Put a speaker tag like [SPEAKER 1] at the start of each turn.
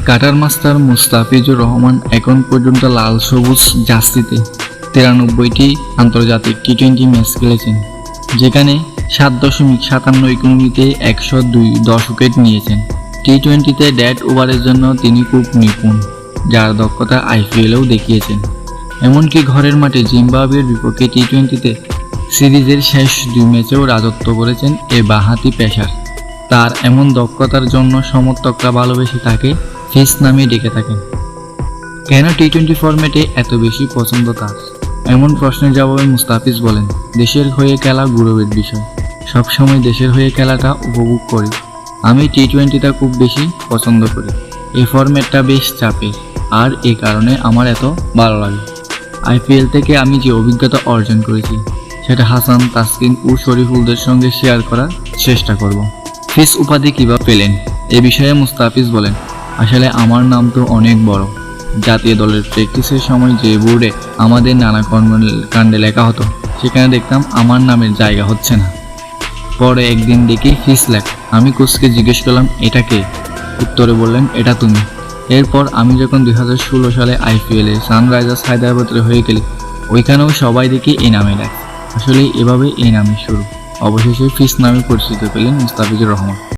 [SPEAKER 1] Cutter master Mustafizur Rahman এখন পর্যন্ত লাল সবুজ জার্সিতে 93টি আন্তর্জাতিক টি-20 ম্যাচ খেলেছেন, যেখানে 7.57 ইকোনমিতে 102 উইকেট নিয়েছেন। টি-20তে ডেড ওভারের জন্য তিনি খুব নিপুণ, যার দক্ষতা আইপিএলেও দেখিয়েছেন। এমনকি ঘরের মাঠে জিম্বাবুয়ের বিপক্ষে টি-20তে সিরিজের শেষ 2 ম্যাচেও রাজত্ব করেছেন এই বাঁহাতি পেসার। তার এমন দক্ষতার জন্য সমর্থকরা ভালোবেসে তাকে ফিস নামে ডেকে থাকেন। কেন টি-20 ফরম্যাটে এত বেশি পছন্দ তার? এমন প্রশ্নের জবাবে মুস্তাফিজ বলেন, দেশের হয়ে খেলা গৌরবের বিষয়। সবসময় দেশের হয়ে খেলাটা উপভোগ করি। আমি টি-20টা খুব বেশি পছন্দ করি। এই ফরম্যাটটা বেশ চাপের, আর এই কারণে আমার এত ভালো লাগে। আইপিএল থেকে আমি যে অভিজ্ঞতা অর্জন করেছি সেটা হাসান, তাসকিন ও শরীফুলদের সঙ্গে শেয়ার করার চেষ্টা করব। ফিস উপাধি কীভাবে পেলেন এ বিষয়ে মুস্তাফিজ বলেন, আসলে আমার নাম তো অনেক বড়। জাতীয় দলের প্র্যাকটিসের সময় যে বোর্ডে আমাদের নানা কর্মকাণ্ডে লেখা হতো, সেখানে দেখতাম আমার নামের জায়গা হচ্ছে না। পরে একদিন দেখি ফিস লেখ। আমি কোচকে জিজ্ঞেস করলাম, এটা কে? উত্তরে বললেন, এটা তুমি। এরপর আমি যখন 2016 সালে আইপিএলে সানরাইজার্স হায়দ্রাবাদের হয়ে গেলি, ওইখানেও সবাই দেখি এই নামে ডাকে। আসলে এভাবে এই নামে শুরু। অবশেষে ফিস নামে পরিচিত পেলেন মুস্তাফিজুর রহমান।